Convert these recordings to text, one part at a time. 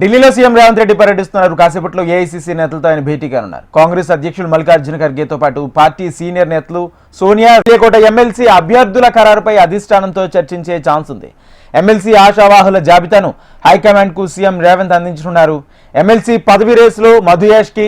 ఢిల్లీలో సీఎం రేవంత్ రెడ్డి పర్యటిస్తున్నారు. కాసేపట్లో ఏఐసీసీ నేతలతో ఆయన భేటీ కానున్నారు. కాంగ్రెస్ అధ్యక్షులు మల్లికార్జున ఖర్గేతో పాటు పార్టీ సీనియర్ నేతలు సోనియా, లేకోట ఎమ్మెల్సీ అభ్యర్థుల ఖరారుపై అధిష్టానంతో చర్చించే ఛాన్స్ ఉంది. ఎమ్మెల్సీ ఆశావాహుల జాబితాను హైకమాండ్ కు సీఎం రేవంత్ అందించనున్నారు. ఎమ్మెల్సీ పదవి రేసులో మధుయాష్కి,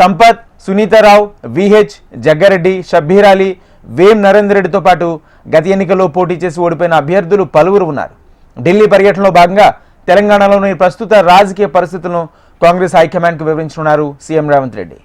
సంపత్, సునీతారావు, విహెచ్, జగ్గారెడ్డి, షబ్బీర్ అలీ, వేం నరేందర్ రెడ్డితో పాటు గత ఎన్నికల్లో పోటీ చేసి ఓడిపోయిన అభ్యర్థులు పలువురు ఉన్నారు. ఢిల్లీ పర్యటనలో భాగంగా తెలంగాణలోని ప్రస్తుత రాజకీయ పరిస్థితులను కాంగ్రెస్ హైకమాండ్కు వివరించనున్నారు సీఎం రేవంత్ రెడ్డి.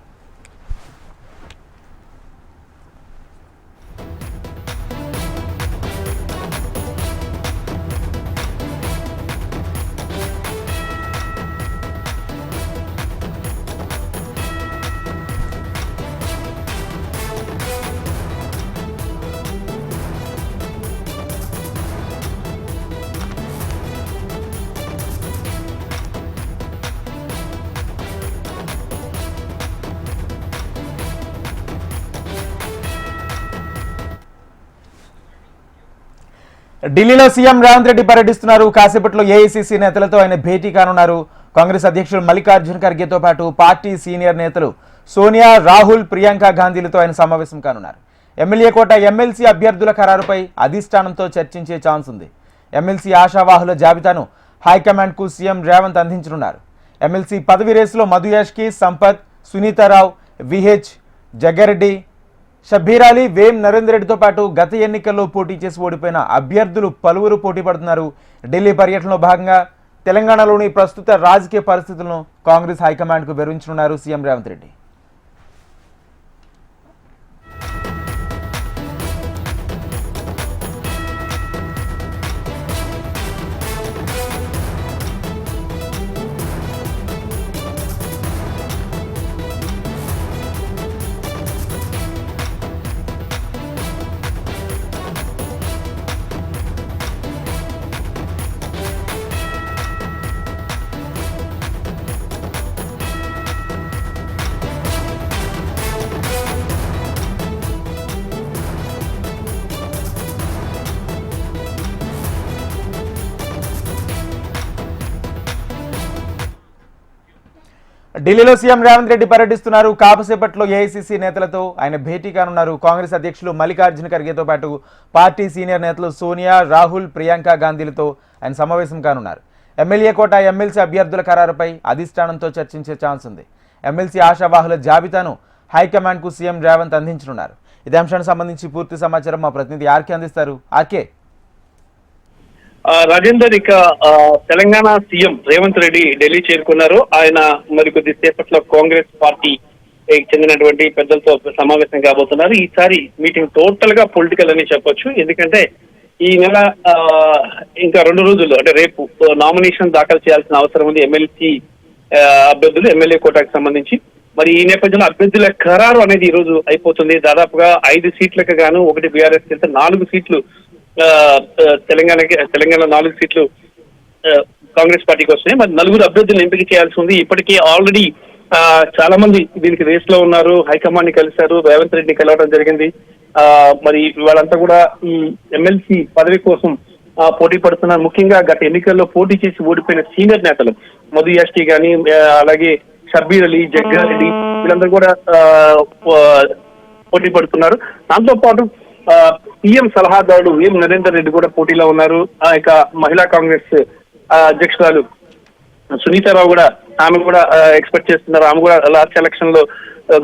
ఢిల్లీలో సీఎం రేవంత్ రెడ్డి పర్యటిస్తున్నారు. కాసేపట్లో ఏఐసీసీ నేతలతో ఆయన భేటీ కానున్నారు. కాంగ్రెస్ అధ్యక్షులు మల్లికార్జున ఖర్గేతో పాటు పార్టీ సీనియర్ నేతలు సోనియా, రాహుల్, ప్రియాంక గాంధీలతో ఆయన సమావేశం కానున్నారు. ఎమ్మెల్యే కోట ఎమ్మెల్సీ అభ్యర్థుల ఖరారుపై అధిష్టానంతో చర్చించే ఛాన్స్ ఉంది. ఎమ్మెల్సీ ఆశావాహుల జాబితాను హైకమాండ్కు సీఎం రేవంత్ అందించనున్నారు. ఎమ్మెల్సీ పదవి రేసులో మధుయాష్కి, సంపత్, సునీతారావు, విహెచ్, జగ్గారెడ్డి, షబ్బీర్ అలీ, వేం నరేందర్ రెడ్డితో పాటు గత ఎన్నికల్లో పోటీ చేసి ఓడిపోయిన అభ్యర్థులు పలువురు పోటీ పడుతున్నారు. ఢిల్లీ పర్యటనలో భాగంగా తెలంగాణలోని ప్రస్తుత రాజకీయ పరిస్థితులను కాంగ్రెస్ హైకమాండ్కు వివరించనున్నారు సీఎం రేవంత్ రెడ్డి. ఢిల్లీలో సీఎం రేవంత్ రెడ్డి పర్యటిస్తున్నారు. కాసేపట్లో ఏఐసీసీ నేతలతో ఆయన భేటీ కానున్నారు. కాంగ్రెస్ అధ్యక్షులు మల్లికార్జున ఖర్గేతో పాటు పార్టీ సీనియర్ నేతలు సోనియా, రాహుల్, ప్రియాంక గాంధీలతో ఆయన సమావేశం కానున్నారు. ఎమ్మెల్యే కోట ఎమ్మెల్సీ అభ్యర్థుల ఖరారుపై అధిష్టానంతో చర్చించే ఛాన్స్ ఉంది. ఎమ్మెల్సీ ఆశావాహుల జాబితాను హైకమాండ్కు సీఎం రేవంత్ అందించనున్నారు. ఇదే అంశానికి సంబంధించి పూర్తి సమాచారం మా ప్రతినిధి ఆర్కే అందిస్తారు. ఆర్కే. రాజేందర్, ఇక తెలంగాణ సీఎం రేవంత్ రెడ్డి ఢిల్లీ చేరుకున్నారు. ఆయన మరికొద్ది సేపట్లో కాంగ్రెస్ పార్టీ చెందినటువంటి పెద్దలతో సమావేశం కాబోతున్నారు. ఈసారి మీటింగ్ టోటల్ గా పొలిటికల్ అని చెప్పొచ్చు. ఎందుకంటే ఈ నెల ఇంకా 2 రోజుల్లో, అంటే రేపు నామినేషన్ దాఖలు చేయాల్సిన అవసరం ఉంది ఎమ్మెల్సీ అభ్యర్థులు, ఎమ్మెల్యే కోటాకు సంబంధించి. మరి ఈ నేపథ్యంలో అభ్యర్థుల ఖరారు అనేది ఈ రోజు అయిపోతుంది. దాదాపుగా 5 సీట్లకు గాను 1 బీఆర్ఎస్ వెళ్తే 4 సీట్లు తెలంగాణ 4 సీట్లు కాంగ్రెస్ పార్టీకి వస్తున్నాయి. మరి 4 అభ్యర్థులను ఎంపిక చేయాల్సి ఉంది. ఇప్పటికే ఆల్రెడీ చాలా మంది దీనికి రేస్ లో ఉన్నారు. హైకమాండ్ ని కలిశారు, రేవంత్ రెడ్డిని కలవడం జరిగింది. మరి వాళ్ళంతా కూడా ఈ ఎమ్మెల్సీ పదవి కోసం పోటీ పడుతున్నారు. ముఖ్యంగా గత ఎన్నికల్లో పోటీ చేసి ఓడిపోయిన సీనియర్ నేతలు మధుయాష్కి గాని, అలాగే షబ్బీర్ అలీ, జగ్గారెడ్డి, వీళ్ళందరూ కూడా పోటీ పడుతున్నారు. దాంతో పాటు సీఎం సలహాదారుడు వేం నరేందర్ రెడ్డి కూడా పోటీలో ఉన్నారు. ఇక మహిళా కాంగ్రెస్ అధ్యక్షురాలు సునీతారావు కూడా, ఆమె కూడా ఎక్స్పెక్ట్ చేస్తున్నారు. ఆమె కూడా లాస్ట్ ఎలక్షన్ లో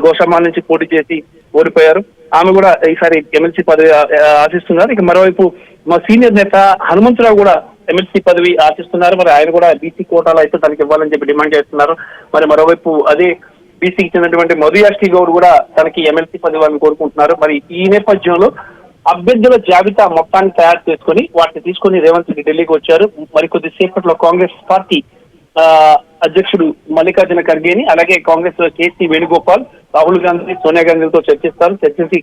గోషామాల్ నుంచి పోటీ చేసి ఓడిపోయారు. ఆమె కూడా ఈసారి ఎమ్మెల్సీ పదవి ఆశిస్తున్నారు. ఇక మరోవైపు మా సీనియర్ నేత హనుమంతరావు కూడా ఎమ్మెల్సీ పదవి ఆశిస్తున్నారు. మరి ఆయన కూడా బీసీ కోటాలో అయితే తనకి ఇవ్వాలని చెప్పి డిమాండ్ చేస్తున్నారు. మరి మరోవైపు అదే బీసీకి చెందినటువంటి మధుయాష్కి గౌడ్ కూడా తనకి ఎమ్మెల్సీ పదవి కోరుకుంటున్నారు. మరి ఈ నేపథ్యంలో అభ్యర్థుల జాబితా మొత్తాన్ని తయారు చేసుకుని వాటిని తీసుకుని రేవంత్ రెడ్డి ఢిల్లీకి వచ్చారు. మరికొద్ది సేపట్లో కాంగ్రెస్ పార్టీ అధ్యక్షుడు మల్లికార్జున ఖర్గేని, అలాగే కాంగ్రెస్ కేసీ వేణుగోపాల్, రాహుల్ గాంధీ, సోనియా గాంధీలతో చర్చించి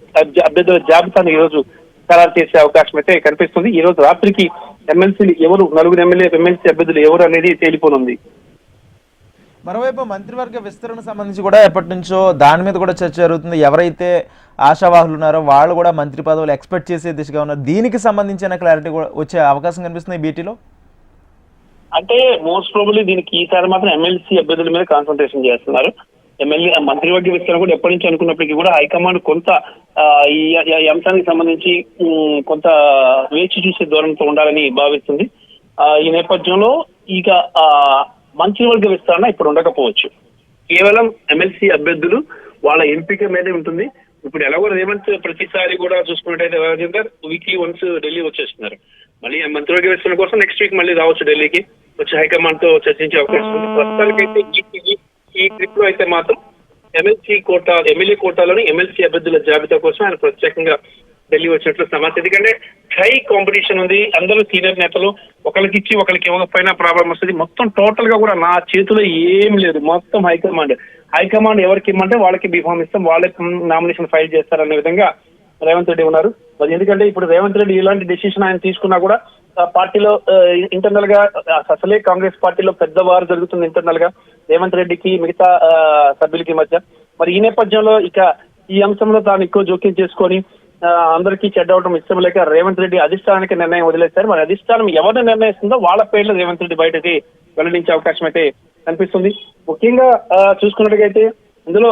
అభ్యర్థుల జాబితాను ఈ రోజు ఖరారు చేసే అవకాశం అయితే కనిపిస్తుంది. ఈ రోజు రాత్రికి ఎమ్మెల్సీలు ఎవరు, 4 ఎమ్మెల్సీ అభ్యర్థులు ఎవరు అనేది తేలిపోనుంది. మరోవైపు మంత్రివర్గ విస్తరణ సంబంధించి కూడా ఎప్పటి నుంచో దాని మీద కూడా చర్చ జరుగుతుంది. ఎవరైతే ఆశావాహులు ఉన్నారో వాళ్ళు కూడా మంత్రి పదవులు ఎక్స్పెక్ట్ చేసే దిశగా ఉన్నారు. దీనికి సంబంధించిన క్లారిటీ కూడా వచ్చే అవకాశం కనిపిస్తుంది భేటీలో. అంటే మోస్ట్ ప్రాబబ్లీ దీనికి ఈసారి మాత్రం ఎమ్మెల్సీ అభ్యర్థుల మీద కాన్సన్ట్రేషన్ చేస్తున్నారు. ఎమ్మెల్యే మంత్రివర్గ విస్తరణ కూడా ఎప్పటి నుంచి అనుకున్నప్పటికీ కూడా హైకమాండ్ కొంత ఈ అంశానికి సంబంధించి కొంత వేచి చూసే ధోరణితో ఉండాలని భావిస్తుంది. ఈ నేపథ్యంలో ఇక మంత్రివర్గ విస్తరణ ఇప్పుడు ఉండకపోవచ్చు. కేవలం ఎమ్మెల్సీ అభ్యర్థులు వాళ్ళ ఎంపిక మీదే ఉంటుంది. ఇప్పుడు ఎలాగో రేవంత్ ప్రతిసారి కూడా చూసుకున్నట్టయితే రాజేందర్ వీక్లీ వన్స్ ఢిల్లీ వచ్చేస్తున్నారు. మళ్ళీ మంత్రివర్గ విస్తరణ కోసం నెక్స్ట్ వీక్ మళ్ళీ రావచ్చు ఢిల్లీకి, వచ్చి హైకమాండ్ తో చర్చించే అవకాశం ఉంది. ప్రస్తుతానికైతే ఈ ట్రిప్ లో అయితే మాత్రం ఎమ్మెల్యే కోటాలోని ఎమ్మెల్సీ అభ్యర్థుల జాబితా కోసం ఆయన ప్రత్యేకంగా ఢిల్లీ వచ్చినట్లు సమాచారం. ఎందుకంటే హై కాంపిటీషన్ ఉంది. అందరూ సీనియర్ నేతలు ఒకరికి ఇచ్చి ఒకరికి ఇవ్వకపోయినా ప్రాబ్లం వస్తుంది. మొత్తం టోటల్ గా కూడా నా చేతిలో ఏం లేదు, మొత్తం హైకమాండ్ ఎవరికి ఇమ్మంటే వాళ్ళకి బీఫామ్ ఇస్తాం, వాళ్ళకి నామినేషన్ ఫైల్ చేస్తారనే విధంగా రేవంత్ రెడ్డి ఉన్నారు. మరి ఎందుకంటే ఇప్పుడు రేవంత్ రెడ్డి ఇలాంటి డెసిషన్ ఆయన తీసుకున్నా కూడా పార్టీలో ఇంటర్నల్ గా అసలే కాంగ్రెస్ పార్టీలో పెద్ద వారు జరుగుతుంది ఇంటర్నల్ గా రేవంత్ రెడ్డికి మిగతా సభ్యులకి మధ్య. మరి ఈ నేపథ్యంలో ఇక ఈ అంశంలో తాను ఎక్కువ జోక్యం చేసుకొని అందరికీ చెడ్డవడం ఇష్టం లేక రేవంత్ రెడ్డి అధిష్టానానికి నిర్ణయం వదిలేశారు. మరి అధిష్టానం ఎవరిని నిర్ణయిస్తుందో వాళ్ళ పేర్లు రేవంత్ రెడ్డి బయటకి వెల్లడించే అవకాశం అయితే కనిపిస్తుంది. ముఖ్యంగా చూసుకున్నట్టుగైతే ఇందులో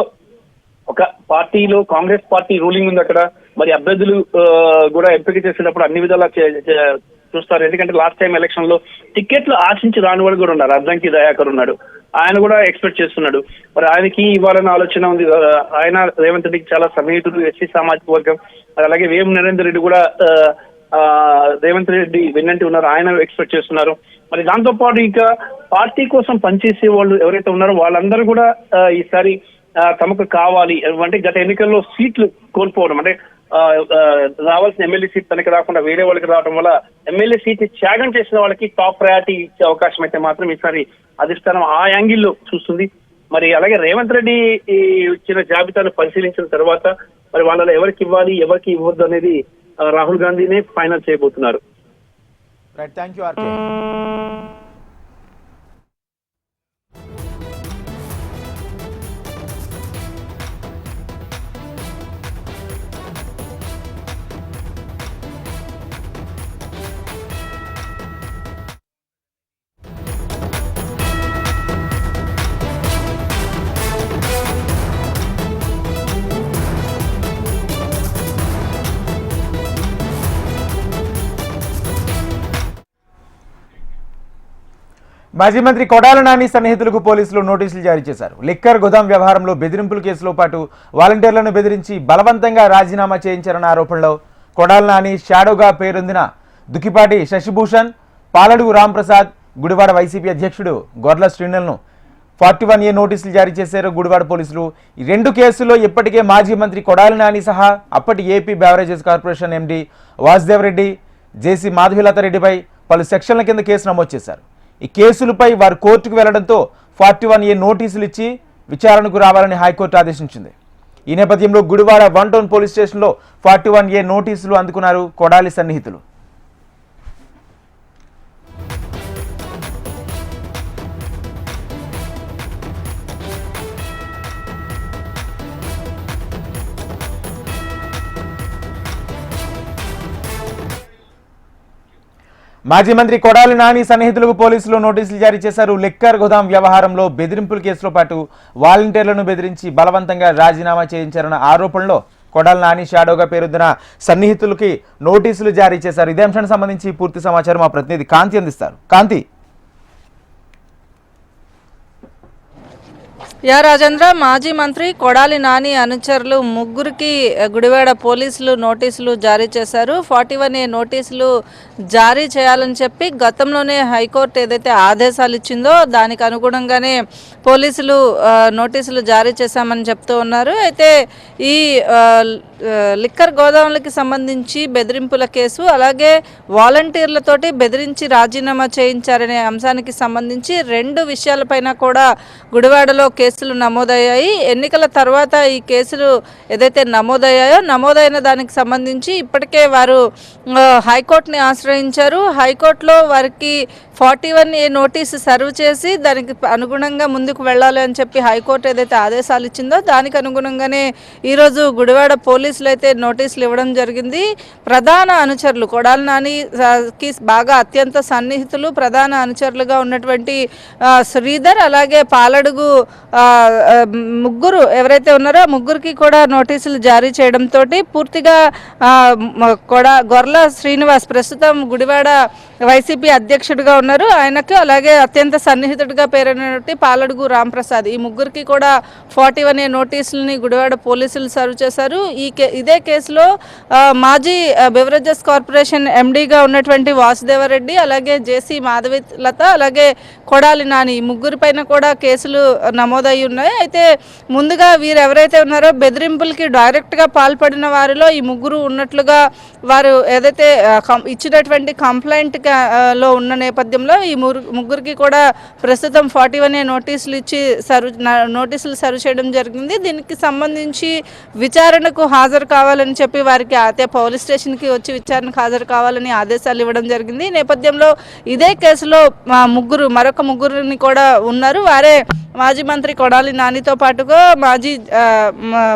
ఒక పార్టీలో కాంగ్రెస్ పార్టీ రూలింగ్ ఉంది అక్కడ. మరి అభ్యర్థులు కూడా ఎంపిక చేసేటప్పుడు అన్ని విధాలా చూస్తారు. ఎందుకంటే లాస్ట్ టైం ఎలక్షన్ లో టికెట్లు ఆశించి రాని వాడు కూడా ఉన్నారు. అద్దంకి దయాకర్ ఉన్నాడు, ఆయన కూడా ఎక్స్పెక్ట్ చేస్తున్నాడు. మరి ఆయనకి ఇవ్వాలన్న ఆలోచన ఉంది. ఆయన రేవంత్ రెడ్డికి చాలా సన్నిహితుడు, ఎస్సీ సామాజిక వర్గం. అలాగే వేం నరేందర్ రెడ్డి కూడా రేవంత్ రెడ్డి వెన్నంటి ఉన్నారు, ఆయన ఎక్స్పెక్ట్ చేస్తున్నారు. మరి దాంతో పాటు ఇంకా పార్టీ కోసం పనిచేసే వాళ్ళు ఎవరైతే ఉన్నారో వాళ్ళందరూ కూడా ఈసారి తమకు కావాలి అంటే గత ఎన్నికల్లో సీట్లు కోల్పోవడం, అంటే రావాల్సిన ఎమ్మెల్యే సీట్ తనకి రాకుండా వేరే వాళ్ళకి రావడం వల్ల ఎమ్మెల్యే సీట్ త్యాగం చేసిన వాళ్ళకి టాప్ ప్రయారిటీ ఇచ్చే అవకాశం అయితే మాత్రం ఈసారి అధిష్టానం ఆ యాంగిల్లో చూస్తుంది. మరి అలాగే రేవంత్ రెడ్డి ఇచ్చిన జాబితాను పరిశీలించిన తర్వాత మరి వాళ్ళలో ఎవరికి ఇవ్వాలి ఎవరికి ఇవ్వద్దు అనేది రాహుల్ గాంధీనే ఫైనల్ చేయబోతున్నారు. Right, thank you RK. మాజీ మంత్రి కొడాల నాని సన్నిహితులకు పోలీసులు నోటీసులు జారీ చేశారు. లిక్కర్ గోదాం వ్యవహారంలో బెదిరింపుల కేసులో పాటు వాలంటీర్లను బెదిరించి బలవంతంగా రాజీనామా చేయించారన్న ఆరోపణలో కొడాల నాని షాడోగా పేరొందిన దుక్కిపాటి శశిభూషణ్, పాలడుగు రాంప్రసాద్, గుడివాడ వైసీపీ అధ్యక్షుడు గొర్ల శ్రీనులను 41A నోటీసులు జారీ చేశారు గుడివాడ పోలీసులు. ఈ రెండు కేసుల్లో ఇప్పటికే మాజీ మంత్రి కొడాల నాని సహా అప్పటి AP beverages corporation MD Vasudevareddy, JC మాధవిలతారెడ్డిపై పలు సెక్షన్ల కింద కేసు నమోదు చేశారు. ఈ కేసులపై వారు కోర్టుకు వెళ్లడంతో 41A నోటీసులు ఇచ్చి విచారణకు రావాలని హైకోర్టు ఆదేశించింది. ఈ నేపథ్యంలో గుడివాడ 1 టౌన్ పోలీస్ స్టేషన్లో 41A నోటీసులు అందుకున్నారు కొడాలి సన్నిహితులు. మాజీ మంత్రి కొడాలి నాని సన్నిహితులకు పోలీసులు నోటీసులు జారీ చేశారు. లిక్కర్ గోదాం వ్యవహారంలో బెదిరింపుల కేసులో పాటు వాలంటీర్లను బెదిరించి బలవంతంగా రాజీనామా చేయించారన్న ఆరోపణలో కొడాలి నాని షాడోగా పేరొందిన సన్నిహితులకి నోటీసులు జారీ చేశారు. ఇదే అంశానికి సంబంధించి పూర్తి సమాచారం మా ప్రతినిధి కాంతి అందిస్తారు. కాంతి. రాజేంద్ర, మాజీ మంత్రి కొడాలి నాని అనుచరులు ముగ్గురికి గుడివాడ పోలీసులు నోటీసులు జారీ చేశారు. 41A నోటీసులు జారీ చేయాలని చెప్పి గతంలోనే హైకోర్టు ఏదైతే ఆదేశాలు ఇచ్చిందో దానికి అనుగుణంగానే పోలీసులు నోటీసులు జారీ చేశామని చెప్తూ ఉన్నారు. అయితే ఈ లిక్కర్ గోదాములకి సంబంధించి బెదిరింపుల కేసు, అలాగే వాలంటీర్లతోటి బెదిరించి రాజీనామా చేయించారనే అంశానికి సంబంధించి రెండు విషయాలపైన కూడా గుడివాడలో కేసు కేసులు నమోదయ్యాయి. ఎన్నికల తర్వాత ఈ కేసులు ఏదైతే నమోదయ్యాయో నమోదైన దానికి సంబంధించి ఇప్పటికే వారు హైకోర్టుని ఆశ్రయించారు. హైకోర్టులో వారికి 41A నోటీసు సర్వ్ చేసి దానికి అనుగుణంగా ముందుకు వెళ్ళాలి అని చెప్పి హైకోర్టు ఏదైతే ఆదేశాలు ఇచ్చిందో దానికి అనుగుణంగానే ఈరోజు గుడివాడ పోలీసులు అయితే నోటీసులు ఇవ్వడం జరిగింది. ప్రధాన అనుచరులు కొడాలి నానికి బాగా అత్యంత సన్నిహితులు, ప్రధాన అనుచరులుగా ఉన్నటువంటి శ్రీధర్ అలాగే పాలడుగు ముగ్గురు ఎవరైతే ఉన్నారో ముగ్గురికి కూడా నోటీసులు జారీ చేయడంతో పూర్తిగా గొర్ల శ్రీనివాస్ ప్రస్తుతం గుడివాడ వైసీపీ అధ్యక్షుడిగా ఉన్నారు. ఆయనకు అలాగే అత్యంత సన్నిహితుడిగా పేరైనటువంటి పాలడుగు రాంప్రసాద్ ఈ ముగ్గురికి కూడా 41A నోటీసులని గుడివాడ పోలీసులు సర్వ్ చేశారు. ఇదే కేసులో మాజీ బెవరేజెస్ కార్పొరేషన్ ఎండీగా ఉన్నటువంటి వాసుదేవరెడ్డి అలాగే జేసీ మాధవిలత అలాగే కొడాలి నాని ఈ ముగ్గురి పైన కూడా కేసులు నమోదయ్యి ఉన్నాయి. అయితే ముందుగా వీరు ఎవరైతే ఉన్నారో బెదిరింపులకి డైరెక్ట్గా పాల్పడిన వారిలో ఈ ముగ్గురు ఉన్నట్లుగా వారు ఏదైతే ఇచ్చినటువంటి కంప్లైంట్ లో ఉన్న నేపథ్యంలో ఈ ముగ్గురికి కూడా ప్రస్తుతం 41A నోటీసులు ఇచ్చి నోటీసులు సర్వ్ చేయడం జరిగింది. దీనికి సంబంధించి విచారణకు హాజరు కావాలని చెప్పి వారికి అయితే పోలీస్ స్టేషన్కి వచ్చి విచారణకు హాజరు కావాలని ఆదేశాలు ఇవ్వడం జరిగింది. ఈ నేపథ్యంలో ఇదే కేసులో మరొక ముగ్గురిని కూడా ఉన్నారు. వారే మాజీ మంత్రి కొడాలి నానితో పాటుగా మాజీ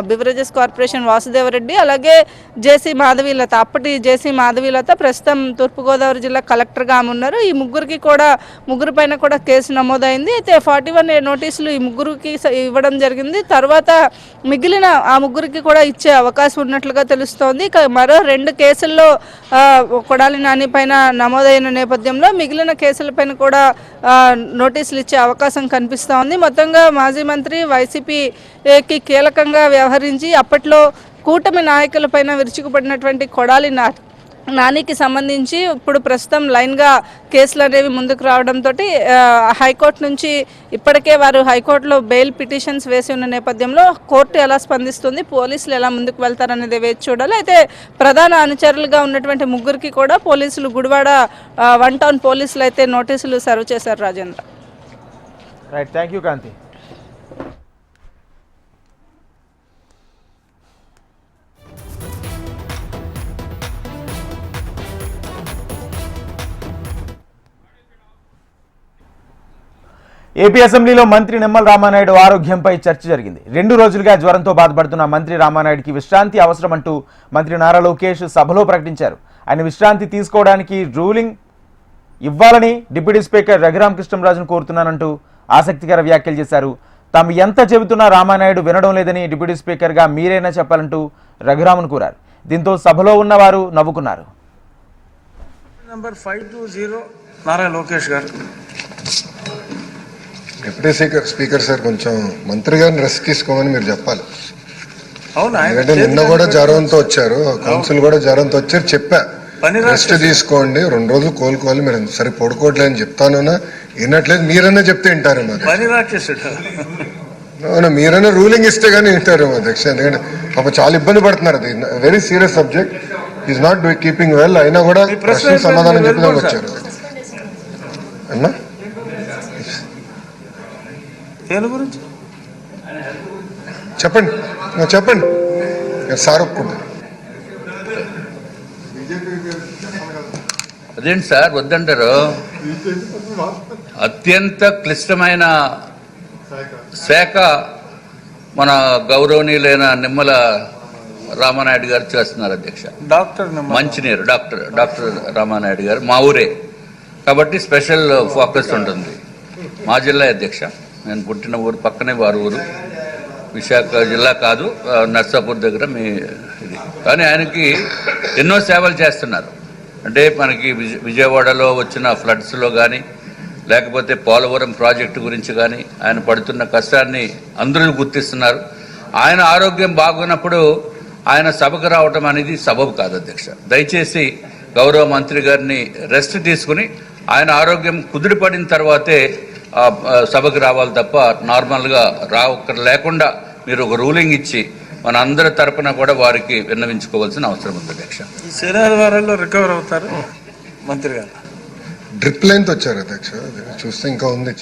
బెవరేజెస్ కార్పొరేషన్ వాసుదేవరెడ్డి అలాగే జేసీ మాధవీలత అప్పటి జేసీ మాధవీలత ప్రస్తుతం తూర్పుగోదావరి జిల్లా కలెక్టర్గా ఉన్నారు. ఈ ముగ్గురు పైన కూడా కేసు నమోదైంది. అయితే 41A నోటీసులు ఈ ముగ్గురికి ఇవ్వడం జరిగింది. తర్వాత మిగిలిన ఆ ముగ్గురికి కూడా ఇచ్చే అవకాశం ఉన్నట్లుగా తెలుస్తోంది. మరో 2 కేసుల్లో కొడాలి నాని పైన నమోదైన నేపథ్యంలో మిగిలిన కేసులపైన కూడా నోటీసులు ఇచ్చే అవకాశం కనిపిస్తోంది. మొత్తంగా మాజీ మంత్రి వైసీపీకి కీలకంగా వ్యవహరించి అప్పట్లో కూటమి నాయకులపైన విరుచుకుపడినటువంటి కొడాలి నానికి సంబంధించి ఇప్పుడు ప్రస్తుతం లైన్గా కేసులు అనేవి ముందుకు రావడంతో హైకోర్టు నుంచి ఇప్పటికే వారు హైకోర్టులో బెయిల్ పిటిషన్స్ వేసి ఉన్న నేపథ్యంలో కోర్టు ఎలా స్పందిస్తుంది, పోలీసులు ఎలా ముందుకు వెళ్తారనేది వేచి చూడాలి. అయితే ప్రధాన అనుచరులుగా ఉన్నటువంటి ముగ్గురికి కూడా పోలీసులు గుడివాడ 1 టౌన్ పోలీసులు అయితే నోటీసులు సర్వ్ చేశారు. Rajendra. Right, thank you Kanti. AP అసెంబ్లీలో మంత్రి నిమ్మల రామానాయుడు ఆరోగ్యంపై చర్చ జరిగింది. 2 రోజులుగా జ్వరంతో బాధపడుతున్న మంత్రి రామానాయుడికి విశ్రాంతి అవసరమంటూ మంత్రి నారా లోకేష్ సభలో ప్రకటించారు. ఆయన విశ్రాంతి తీసుకోవడానికి రూలింగ్ ఇవ్వాలని డిప్యూటీ స్పీకర్ రఘురామకృష్ణంరాజును కోరుతున్నానంటూ ఆసక్తికర వ్యాఖ్యలు చేశారు. తాము ఎంత చెబుతున్నా రామానాయుడు వినడం లేదని డిప్యూటీ స్పీకర్గా మీరైనా చెప్పాలంటూ రఘురామన్ కోరారు. దీంతో సభలో ఉన్నవారు నవ్వుకున్నారు. నంబర్ 520 నారా లోకేష్ గారు. డిప్యూటీ స్పీకర్ సార్ కొంచెం మంత్రి గారిని రెస్ట్ తీసుకోమని మీరు చెప్పాలి. అవునా? ఎందుకంటే నిన్న కూడా జ్వరంతో వచ్చారు, కౌన్సిల్ కూడా జ్వరంతో వచ్చారు. చెప్పా రెస్ట్ తీసుకోండి, 2 రోజులు కోలుకోవాలి, మీరు సరే పడుకోవట్లేదు అని చెప్తాను. వినట్లేదు, మీరన్నా చెప్తే వింటారేమో. అవునా, మీరన్నా రూలింగ్ ఇస్తే గానీ వింటారేమో అధ్యక్ష. ఎందుకంటే పాప చాలా ఇబ్బంది పడుతున్నారు. అది very serious subject, is not keeping well. అయినా కూడా ప్రశ్న సమాధానం చెప్పడానికి వచ్చారు అన్నా. చెప్పండి చెప్పండి సార్ ఒప్పుకుంటారు. అదేంటి సార్ వద్దంటారు? అత్యంత క్లిష్టమైన శాఖ మన గౌరవనీయులైన నిమ్మల రామానాయుడు గారు చేస్తున్నారు అధ్యక్ష. మంచినీరు డాక్టర్ రామానాయుడు గారు మా ఊరే కాబట్టి స్పెషల్ ఫోకస్ ఉంటుంది. మా జిల్లా అధ్యక్ష, నేను పుట్టిన ఊరు పక్కనే వారి ఊరు, విశాఖ జిల్లా కాదు, నర్సాపూర్ దగ్గర మీ ఇది. కానీ ఆయనకి ఎన్నో సేవలు చేస్తున్నారు. అంటే మనకి విజయవాడలో వచ్చిన ఫ్లడ్స్లో కానీ లేకపోతే పోలవరం ప్రాజెక్టు గురించి కానీ ఆయన పడుతున్న కష్టాన్ని అందరూ గుర్తిస్తున్నారు. ఆయన ఆరోగ్యం బాగున్నప్పుడు ఆయన సభకు రావటం అనేది సబబు కాదు అధ్యక్ష. దయచేసి గౌరవ మంత్రి గారిని రెస్ట్ తీసుకుని ఆయన ఆరోగ్యం కుదిరిపడిన తర్వాతే సభకు రావాలి తప్ప నార్మల్గా లేకుండా మీరు ఒక రూలింగ్ ఇచ్చి మన అందరి తరపున కూడా వారికి విన్నవించుకోవాల్సిన అవసరం ఉంది అధ్యక్ష. శనివారాల్లో రికవర్ అవుతారు మంత్రి గారు. డ్రిప్ లైన్తో వచ్చారు అధ్యక్ష, చూస్తే ఇంకా ఉంది.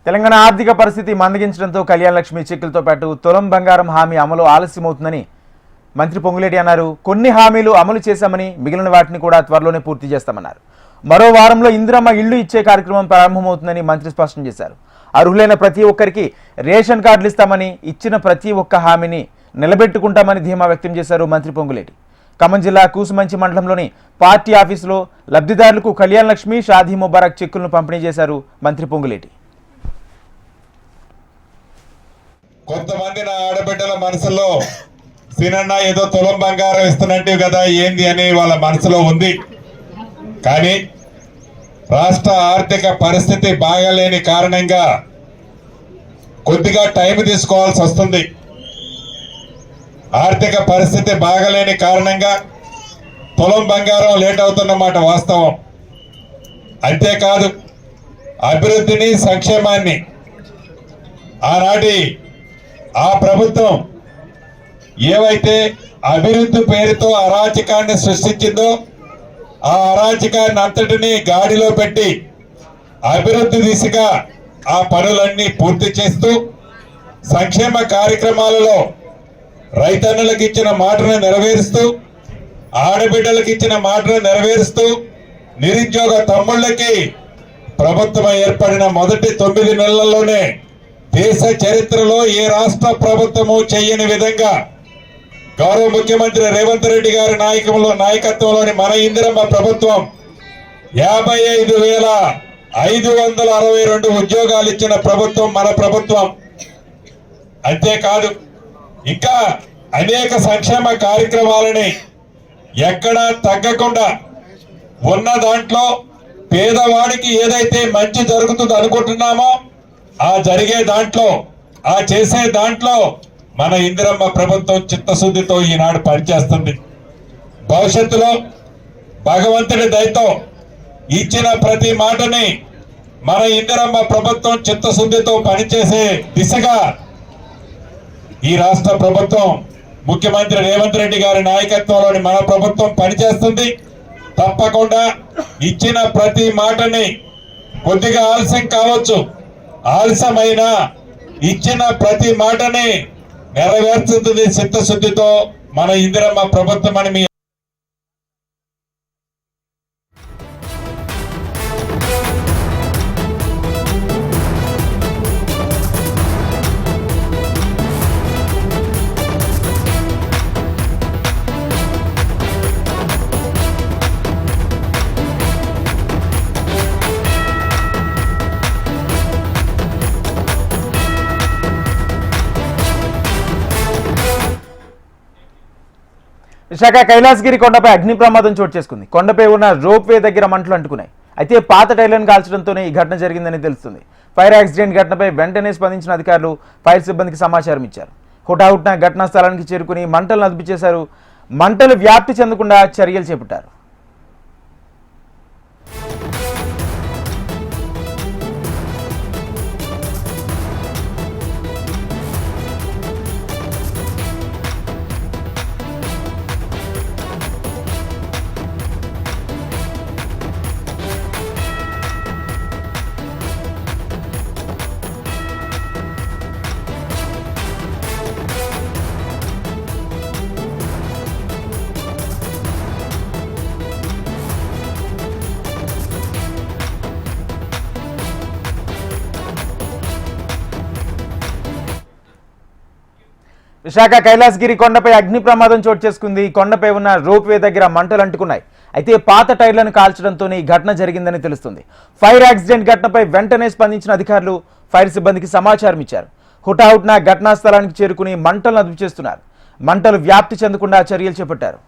తెలంగాణ ఆర్థిక పరిస్థితి మందగించడంతో కళ్యాణ లక్ష్మి చెక్కులతో పాటు తులం బంగారం హామీ అమలు ఆలస్యమవుతుందని మంత్రి పొంగులేటి అన్నారు. కొన్ని హామీలు అమలు చేశామని మిగిలిన వాటిని కూడా త్వరలోనే పూర్తి చేస్తామన్నారు. మరో వారంలో ఇందిరమ్మ ఇళ్లు ఇచ్చే కార్యక్రమం ప్రారంభమవుతుందని మంత్రి స్పష్టం చేశారు. అర్హులైన ప్రతి ఒక్కరికి రేషన్ కార్డులు ఇస్తామని, ఇచ్చిన ప్రతి ఒక్క హామీని నిలబెట్టుకుంటామని ధీమా వ్యక్తం చేశారు మంత్రి పొంగులేటి. ఖమ్మం జిల్లా కూసుమంచి మండలంలోని పార్టీ ఆఫీసులో లబ్ధిదారులకు కళ్యాణ లక్ష్మి, షాదీ ముబారక్ చెక్కులను పంపిణీ చేశారు మంత్రి పొంగులేటి. కొంతమంది నా ఆడబిడ్డల మనసులో సినన్న ఏదో తులం బంగారం ఇస్తున్నట్టు కదా ఏంది అని వాళ్ళ మనసులో ఉంది. కానీ రాష్ట్ర ఆర్థిక పరిస్థితి బాగాలేని కారణంగా కొద్దిగా టైం తీసుకోవాల్సి వస్తుంది. ఆర్థిక పరిస్థితి బాగాలేని కారణంగా తులం బంగారం లేట్ అవుతున్నమాట వాస్తవం. అంతేకాదు అభివృద్ధిని, సంక్షేమాన్ని ఆనాటి ఆ ప్రభుత్వం ఏవైతే అభివృద్ధి పేరుతో అరాచకాన్ని సృష్టించిందో ఆ అరాచకాన్ని అంతటినీ గాడిలో పెట్టి అభివృద్ధి దిశగా ఆ పనులన్నీ పూర్తి చేస్తూ సంక్షేమ కార్యక్రమాలలో రైతన్నులకు ఇచ్చిన మాటను నెరవేరుస్తూ, ఆడబిడ్డలకు ఇచ్చిన మాటను నెరవేరుస్తూ, నిరుద్యోగ తమ్ముళ్ళకి ప్రభుత్వం ఏర్పడిన మొదటి 9 నెలల్లోనే దేశ చరిత్రలో ఏ రాష్ట్ర ప్రభుత్వము చేయని విధంగా గౌరవ ముఖ్యమంత్రి రేవంత్ రెడ్డి గారి నాయకత్వంలోని మన ఇందిరమ్మ ప్రభుత్వం 55,562 ఉద్యోగాలు ఇచ్చిన ప్రభుత్వం మన ప్రభుత్వం. అంతేకాదు ఇంకా అనేక సంక్షేమ కార్యక్రమాలని ఎక్కడా తగ్గకుండా ఉన్న దాంట్లో పేదవాడికి ఏదైతే మంచి జరుగుతుందో అనుకుంటున్నామో ఆ జరిగే దాంట్లో, ఆ చేసే దాంట్లో మన ఇందిరమ్మ ప్రభుత్వం చిత్తశుద్ధితో ఈనాడు పనిచేస్తుంది. భవిష్యత్తులో భగవంతుడి దయతో ఇచ్చిన ప్రతి మాటని మన ఇందిరమ్మ ప్రభుత్వం చిత్తశుద్ధితో పనిచేసే దిశగా ఈ రాష్ట్ర ప్రభుత్వం, ముఖ్యమంత్రి రేవంత్ రెడ్డి గారి నాయకత్వంలోని మన ప్రభుత్వం పనిచేస్తుంది. తప్పకుండా ఇచ్చిన ప్రతి మాటని కొద్దిగా ఆలస్యం కావచ్చు, ఆలస్యమైన ఇచ్చిన ప్రతి మాటని నెరవేర్చుతుంది చిత్తశుద్ధితో మన ఇందిరమ్మ ప్రభుత్వం అని మీ విశాఖ కైలాసగిరి కొండపై అగ్ని ప్రమాదం చోటు చేసుకుంది. కొండపై ఉన్న రోప్ వే దగ్గర మంటలు అంటుకున్నాయి. అయితే పాత టైర్లను కాల్చడంతోనే ఈ ఘటన జరిగిందని తెలుస్తుంది. ఫైర్ యాక్సిడెంట్ ఘటనపై వెంటనే స్పందించిన అధికారులు ఫైర్ సిబ్బందికి సమాచారం ఇచ్చారు. హుటాహుటిన ఘటనా స్థలానికి చేరుకుని మంటలను అదుపు చేశారు. మంటలు వ్యాప్తి చెందకుండా చర్యలు చేపట్టారు. విశాఖ కైలాసగిరి కొండపై అగ్ని ప్రమాదం చోటు చేసుకుంది. కొండపై ఉన్న రోప్ వే దగ్గర మంటలు అంటుకున్నాయి. అయితే పాత టైర్లను కాల్చడంతోనే ఈ ఘటన జరిగిందని తెలుస్తుంది. ఫైర్ యాక్సిడెంట్ ఘటనపై వెంటనే స్పందించిన అధికారులు ఫైర్ సిబ్బందికి సమాచారం ఇచ్చారు. హుటాహుటిన ఘటనా స్థలానికి చేరుకుని మంటలను అదుపు చేస్తున్నారు. మంటలు వ్యాప్తి చెందకుండా చర్యలు చేపట్టారు.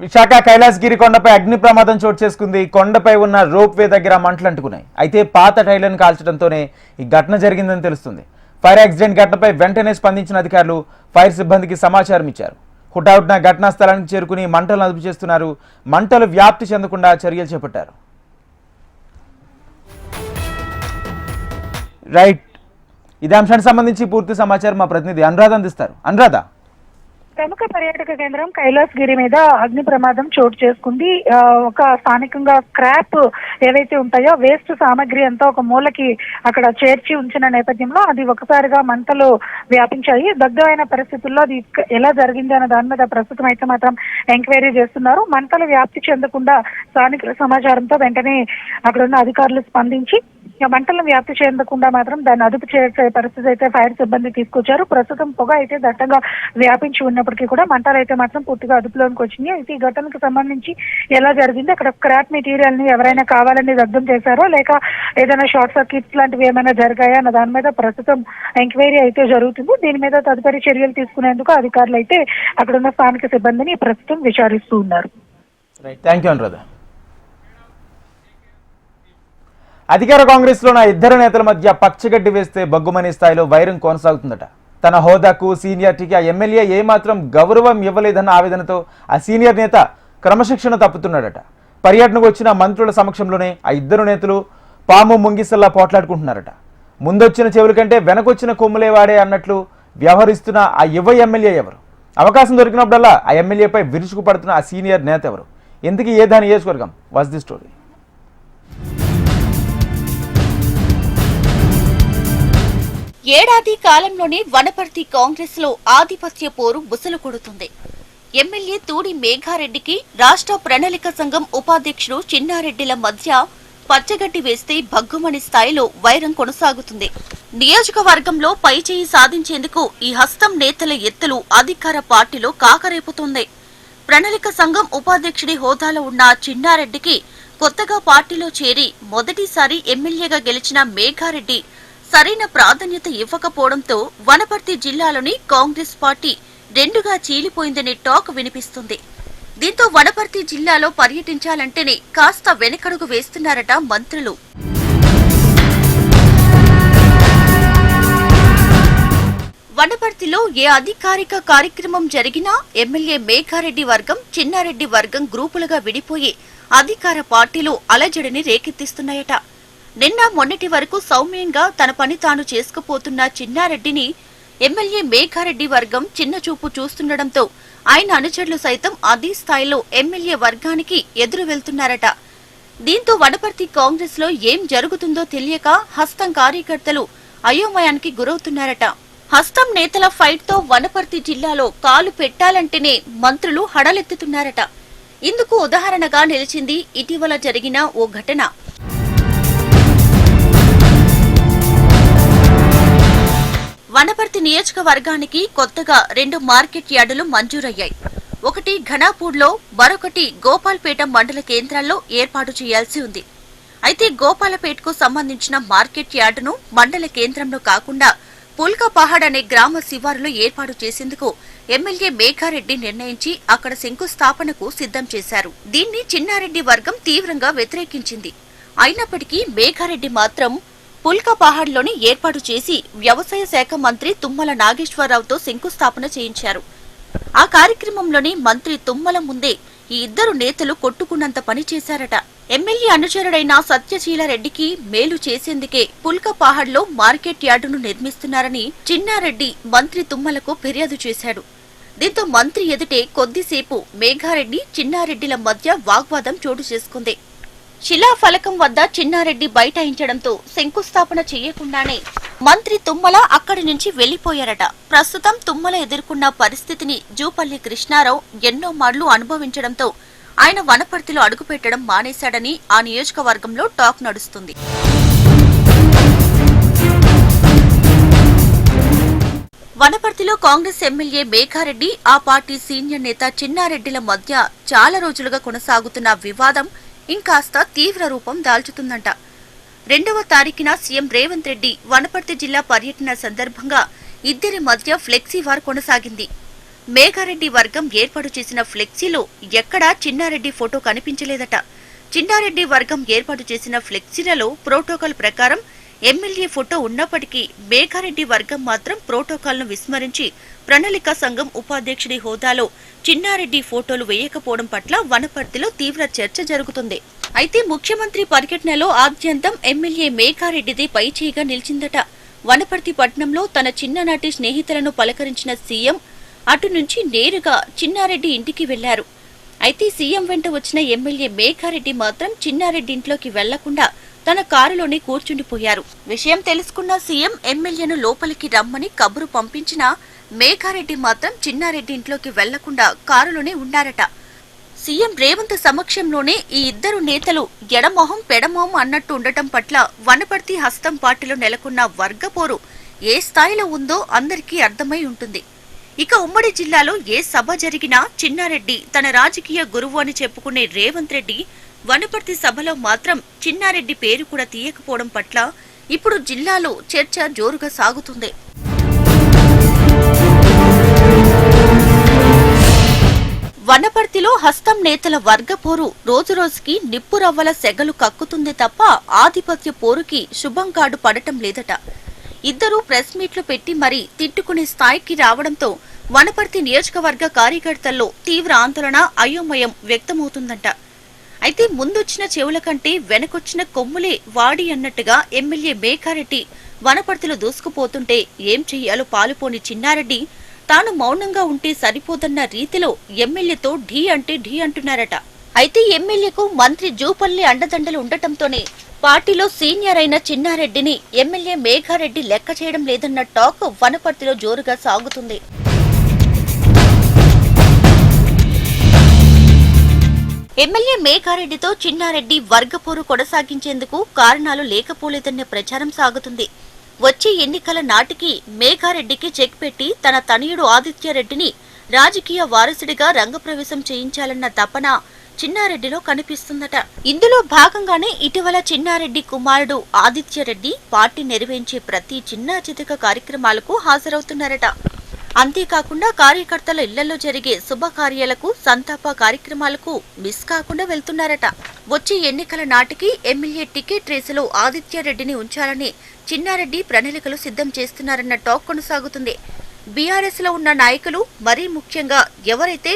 విశాఖ కైలాసగిరి కొండపై అగ్ని ప్రమాదం చోటు చేసుకుంది. కొండపై ఉన్న రోప్ వే దగ్గర మంటలు అంటుకున్నాయి. అయితే పాత టైర్లను కాల్చడంతోనే ఈ ఘటన జరిగిందని తెలుస్తుంది. ఫైర్ యాక్సిడెంట్ ఘటనపై వెంటనే స్పందించిన అధికారులు ఫైర్ సిబ్బందికి సమాచారం ఇచ్చారు. హుటాహుటిన ఘటనా స్థలానికి చేరుకుని మంటలను అదుపు చేస్తున్నారు. మంటలు వ్యాప్తి చెందకుండా చర్యలు చేపట్టారు. రైట్, ఇదే అంశానికి సంబంధించి పూర్తి సమాచారం మా ప్రతినిధి అనురాధ అందిస్తారు. అనురాధ, ప్రముఖ పర్యాటక కేంద్రం కైలాసగిరి మీద అగ్ని ప్రమాదం చోటు చేసుకుంది. ఒక స్థానికంగా స్క్రాప్ ఏవైతే ఉంటాయో వేస్ట్ సామాగ్రి అంతా ఒక మూలకి అక్కడ చేర్చి ఉంచిన నేపథ్యంలో అది ఒకసారిగా మంటలు వ్యాపించాయి. దగ్గరైన పరిస్థితుల్లో అది ఎలా జరిగింది అన్న దాని మీద ప్రస్తుతం అయితే మాత్రం ఎంక్వైరీ చేస్తున్నారు. మంటలు వ్యాప్తి చెందకుండా స్థానికుల సమాచారంతో వెంటనే అక్కడ ఉన్న అధికారులు స్పందించి మంటలను వ్యాప్తి చెందకుండా మాత్రం దాన్ని అదుపు చేసే పరిస్థితి అయితే ఫైర్ సిబ్బంది తీసుకొచ్చారు. ప్రస్తుతం పొగ అయితే దట్టంగా వ్యాపించి ఉన్నప్పటికీ కూడా మంటలు అయితే మాత్రం పూర్తిగా అదుపులోకి వచ్చినాయి. అయితే ఈ ఘటనకు సంబంధించి ఎలా జరిగింది, అక్కడ స్క్రాప్ మెటీరియల్ ని ఎవరైనా కావాలని దగ్ధం చేశారో లేక ఏదైనా షార్ట్ సర్క్యూట్స్ లాంటివి ఏమైనా జరిగాయా అన్న దాని మీద ప్రస్తుతం ఎంక్వైరీ అయితే జరుగుతుంది. దీని మీద తదుపరి చర్యలు తీసుకునేందుకు అధికారులు అయితే అక్కడ ఉన్న స్థానిక సిబ్బందిని ప్రస్తుతం విచారిస్తూ ఉన్నారు. Thank you Anuradha. అధికార కాంగ్రెస్ లో ఇద్దరు నేతల మధ్య పచ్చగడ్డి వేస్తే బగ్గుమనే స్థాయిలో వైరం కొనసాగుతుందట. తన హోదాకు సీనియారిటీకి ఆ ఎమ్మెల్యే ఏమాత్రం గౌరవం ఇవ్వలేదన్న ఆవేదనతో ఆ సీనియర్ నేత క్రమశిక్షణ తప్పుతున్నాడట. పర్యటనకు వచ్చిన మంత్రుల సమక్షంలోనే ఆ ఇద్దరు నేతలు పాము ముంగిసల్లా పోట్లాడుకుంటున్నారట. ముందొచ్చిన చెవుల కంటే వెనకొచ్చిన కొమ్ములే వాడే అన్నట్లు వ్యవహరిస్తున్న ఆ యువ ఎమ్మెల్యే ఎవరు? అవకాశం దొరికినప్పుడల్లా ఆ ఎమ్మెల్యేపై విరుచుకు పడుతున్న ఆ సీనియర్ నేత ఎవరు? ఎందుకు ఏదా నియోజకవర్గం? Was the story. ఏడాది కాలంలోనే వనపర్తి కాంగ్రెస్ లో ఆధిపత్య పోరు బుసలు కొడుతుంది. ఎమ్మెల్యే తూడి మేఘారెడ్డికి రాష్ట్ర ప్రణాళిక సంఘం ఉపాధ్యక్షుడు చిన్నారెడ్డిల మధ్య పచ్చగడ్డి వేస్తే భగ్గుమని స్థాయిలో వైరం కొనసాగుతుంది. నియోజకవర్గంలో పైచేయి సాధించేందుకు ఈ హస్తం నేతల ఎత్తులు అధికార పార్టీలో కాకరేపుతుంది. ప్రణాళిక సంఘం ఉపాధ్యక్షుడి హోదాలో ఉన్న చిన్నారెడ్డికి కొత్తగా పార్టీలో చేరి మొదటిసారి ఎమ్మెల్యేగా గెలిచిన మేఘారెడ్డి సరైన ప్రాధాన్యత ఇవ్వకపోవడంతో వనపర్తి జిల్లాలోని కాంగ్రెస్ పార్టీ రెండుగా చీలిపోయిందనే టాక్ వినిపిస్తుంది. దీంతో వనపర్తి జిల్లాలో పర్యటించాలంటేనే కాస్త వెనకడుగు వేస్తున్నారట మంత్రులు. వనపర్తిలో ఏ అధికారిక కార్యక్రమం జరిగినా ఎమ్మెల్యే మేఘారెడ్డి వర్గం, చిన్నారెడ్డి వర్గం గ్రూపులుగా విడిపోయి అధికార పార్టీలో అలజడిని రేకెత్తిస్తున్నాయట. నిన్న మొన్నటి వరకు సౌమ్యంగా తన పని తాను చేసుకుపోతున్న చిన్నారెడ్డిని ఎమ్మెల్యే మేఘారెడ్డి వర్గం చిన్నచూపు చూస్తుండటంతో ఆయన అనుచరులు సైతం అదే స్థాయిలో ఎమ్మెల్యే వర్గానికి ఎదురు వెళ్తున్నారట. దీంతో వనపర్తి కాంగ్రెస్ లో ఏం జరుగుతుందో తెలియక హస్తం కార్యకర్తలు అయోమయానికి గురవుతున్నారట. హస్తం నేతల ఫైట్ తో వనపర్తి జిల్లాలో కాలు పెట్టాలంటేనే మంత్రులు హడలెత్తుతున్నారట. ఇందుకు ఉదాహరణగా నిలిచింది ఇటీవల జరిగిన ఓ ఘటన. వనపర్తి నియోజకవర్గానికి కొత్తగా 2 మార్కెట్ యార్డులు మంజూరయ్యాయి. ఒకటి ఘనాపూర్లో, మరొకటి గోపాల్పేట మండల కేంద్రాల్లో ఏర్పాటు చేయాల్సి ఉంది. అయితే గోపాలపేటకు సంబంధించిన మార్కెట్ యార్డును మండల కేంద్రంలో కాకుండా పుల్కపహాడ్ అనే గ్రామ శివారులో ఏర్పాటు చేసేందుకు ఎమ్మెల్యే మేఘారెడ్డి నిర్ణయించి అక్కడ శంకుస్థాపనకు సిద్ధం చేశారు. దీన్ని చిన్నారెడ్డి వర్గం తీవ్రంగా వ్యతిరేకించింది. అయినప్పటికీ మేఘారెడ్డి మాత్రం పుల్కపహాడ్లోని ఏర్పాటు చేసి వ్యవసాయ శాఖ మంత్రి తుమ్మల నాగేశ్వరరావుతో శంకుస్థాపన చేయించారు. ఆ కార్యక్రమంలోని మంత్రి తుమ్మల ముందే ఈ ఇద్దరు నేతలు కొట్టుకున్నంత పని చేశారట. ఎమ్మెల్యే అనుచరుడైన సత్యశీలారెడ్డికి మేలు చేసేందుకే పుల్కపహాడ్లో మార్కెట్ యార్డును నిర్మిస్తున్నారని చిన్నారెడ్డి మంత్రి తుమ్మలకు ఫిర్యాదు చేశాడు. దీంతో మంత్రి ఎదుటే కొద్దిసేపు మేఘారెడ్డి, చిన్నారెడ్డిల మధ్య వాగ్వాదం చోటు చేసుకుంది. శిలాఫలకం వద్ద చిన్నారెడ్డి బైఠాయించడంతో శంకుస్థాపన చేయకుండానే మంత్రి తుమ్మల అక్కడి నుంచి వెళ్లిపోయారట. ప్రస్తుతం తుమ్మల ఎదుర్కొన్న పరిస్థితిని జూపల్లి కృష్ణారావు ఎన్నో మార్లు అనుభవించడంతో ఆయన వనపర్తిలో అడుగుపెట్టడం మానేశాడని ఆ నియోజకవర్గంలో టాక్ నడుస్తుంది. వనపర్తిలో కాంగ్రెస్ ఎమ్మెల్యే మేఘారెడ్డి, ఆ పార్టీ సీనియర్ నేత చిన్నారెడ్డిల మధ్య చాలా రోజులుగా కొనసాగుతున్న వివాదం ఇంకాస్త తీవ్ర రూపం దాల్చుతుందంట. 2వ తారీఖున సీఎం రేవంత్ రెడ్డి వనపర్తి జిల్లా పర్యటన సందర్భంగా ఇద్దరి మధ్య ఫ్లెక్సీ వార్ కొనసాగింది. మేఘారెడ్డి వర్గం ఏర్పాటు చేసిన ఫ్లెక్సీలో ఎక్కడా చిన్నారెడ్డి ఫోటో కనిపించలేదట. చిన్నారెడ్డి వర్గం ఏర్పాటు చేసిన ఫ్లెక్సీలలో ప్రోటోకాల్ ప్రకారం ఎమ్మెల్యే ఫోటో ఉన్నప్పటికీ మేఘారెడ్డి వర్గం మాత్రం ప్రోటోకాల్ను విస్మరించి ప్రణాళిక సంఘం ఉపాధ్యక్షుడి హోదాలో చిన్నారెడ్డి ఫోటోలు వేయకపోవడం పట్ల వనపర్తిలో తీవ్ర చర్చ జరుగుతుంది. అయితే ముఖ్యమంత్రి పర్యటనలో ఆద్యంతం ఎమ్మెల్యే మేఘారెడ్డిదే పైచేయిగా నిలిచిందట. వనపర్తి పట్టణంలో తన చిన్ననాటి స్నేహితులను పలకరించిన సీఎం అటు నుంచి నేరుగా చిన్నారెడ్డి ఇంటికి వెళ్లారు. అయితే సీఎం వెంట వచ్చిన ఎమ్మెల్యే మేఘారెడ్డి మాత్రం చిన్నారెడ్డి ఇంట్లోకి వెళ్లకుండా తన కారులోనే కూర్చుండిపోయారు. విషయం తెలుసుకున్న సీఎం ఎమ్మెల్యేను లోపలికి రమ్మని కబురు పంపించినా మేఘారెడ్డి మాత్రం చిన్నారెడ్డి ఇంట్లోకి వెళ్లకుండా కారులోనే ఉన్నారట. సీఎం రేవంత్ సమక్షంలోనే ఈ ఇద్దరు నేతలు ఎడమొహం పెడమొహం అన్నట్టు ఉండటం పట్ల వనపర్తి హస్తం పార్టీలో నెలకొన్న వర్గపోరు ఏ స్థాయిలో ఉందో అందరికీ అర్థమై ఉంటుంది. ఇక ఉమ్మడి జిల్లాలో ఏ సభ జరిగినా చిన్నారెడ్డి తన రాజకీయ గురువు అని చెప్పుకునే రేవంత్ రెడ్డి వనపర్తి సభలో మాత్రం చిన్నారెడ్డి పేరు కూడా తీయకపోవడం పట్ల ఇప్పుడు జిల్లాలో చర్చ జోరుగా సాగుతుంది. వనపర్తిలో హస్తం నేతల వర్గపోరు రోజురోజుకి నిప్పురవ్వల సెగలు కక్కుతుంది తప్ప ఆధిపత్య పోరుకి శుభం కార్డు పడటం లేదట. ఇద్దరూ ప్రెస్ మీట్లు పెట్టి మరీ తిట్టుకునే స్థాయికి రావడంతో వనపర్తి నియోజకవర్గ కార్యకర్తల్లో తీవ్ర ఆందోళన అయోమయం వ్యక్తమవుతుందంట. అయితే ముందొచ్చిన చెవుల కంటే వెనకొచ్చిన కొమ్ములే వాడి అన్నట్టుగా ఎమ్మెల్యే మేఘారెడ్డి వనపర్తిలో దూసుకుపోతుంటే ఏం చెయ్యాలో పాలుపోని చిన్నారెడ్డి తాను మౌనంగా ఉంటే సరిపోదన్న రీతిలో ఎమ్మెల్యేతో ఢీ అంటే ఢీ అంటున్నారట. అయితే ఎమ్మెల్యేకు మంత్రి జూపల్లి అండదండలు ఉండటంతోనే పార్టీలో సీనియర్ అయిన చిన్నారెడ్డిని ఎమ్మెల్యే మేఘారెడ్డి లెక్క చేయడం లేదన్న టాక్ వనపర్తిలో జోరుగా సాగుతుంది. ఎమ్మెల్యే మేఘారెడ్డితో చిన్నారెడ్డి వర్గపోరు కొనసాగించేందుకు కారణాలు లేకపోలేదన్న ప్రచారం సాగుతుంది. వచ్చే ఎన్నికల నాటికి మేఘారెడ్డికి చెక్ పెట్టి తన తనయుడు ఆదిత్యరెడ్డిని రాజకీయ వారసుడిగా రంగప్రవేశం చేయించాలన్న తపన చిన్నారెడ్డిలో కనిపిస్తుందట. ఇందులో భాగంగానే ఇటీవల చిన్నారెడ్డి కుమారుడు ఆదిత్యరెడ్డి పార్టీ నిర్వహించే ప్రతి చిన్న చితక కార్యక్రమాలకు హాజరవుతున్నారట. అంతేకాకుండా కార్యకర్తల ఇళ్లలో జరిగే శుభకార్యాలకు సంతాప కార్యక్రమాలకు మిస్ కాకుండా వెళ్తున్నారట. వచ్చే ఎన్నికల నాటికి ఎమ్మెల్యే టికెట్ రేసులో ఆదిత్యరెడ్డిని ఉంచాలని చిన్నారెడ్డి ప్రణాళికలు సిద్ధం చేస్తున్నారన్న టాక్ కొనసాగుతుంది. బీఆర్ఎస్ లో ఉన్న నాయకులు మరీ ముఖ్యంగా ఎవరైతే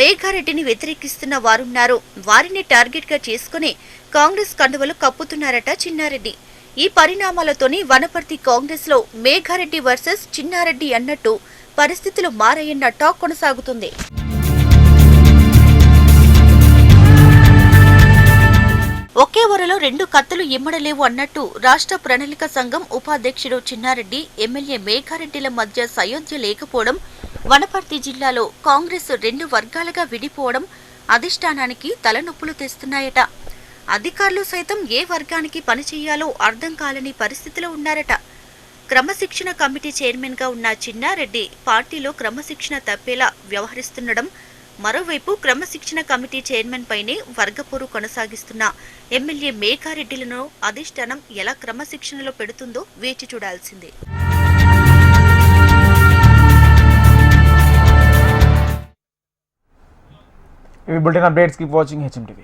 మేఘారెడ్డిని వ్యతిరేకిస్తున్న వారున్నారో వారిని టార్గెట్ గా చేసుకుని కాంగ్రెస్ కండువలు కప్పుతున్నారట చిన్నారెడ్డి. ఈ పరిణామాలతోని వనపర్తి కాంగ్రెస్ లో మేఘారెడ్డి వర్సెస్ చిన్నారెడ్డి అన్నట్టు పరిస్థితులు మారాయన్న టాక్ కొనసాగుతుంది. ఒకే వరలో రెండు కత్తులు ఇమ్మడలేవు అన్నట్టు రాష్ట్ర ప్రణాళిక సంఘం ఉపాధ్యక్షుడు చిన్నారెడ్డి ఎమ్మెల్యే మేఘారెడ్డిల మధ్య సయోధ్య లేకపోవడం, వనపర్తి జిల్లాలో కాంగ్రెస్ రెండు వర్గాలుగా విడిపోవడం అధిష్టానానికి తలనొప్పులు తెస్తున్నాయట. అధికారులు సైతం ఏ వర్గానికి పనిచేయాలో అర్థం కాలని పరిస్థితిలో ఉన్నారట. క్రమశిక్షణ కమిటీ చైర్మన్ గా ఉన్న చిన్నారెడ్డి పార్టీలో క్రమశిక్షణ తప్పేలా వ్యవహరిస్తుండడం, మరోవైపు క్రమశిక్షణ కమిటీ చైర్మన్ పైనే వర్గపోరు కొనసాగిస్తున్న ఎమ్మెల్యే మేఘారెడ్డిలను అధిష్టానం ఎలా క్రమశిక్షణలో పెడుతుందో వేచి చూడాల్సిందే. ఇవి bulletin updates, keep watching HM TV.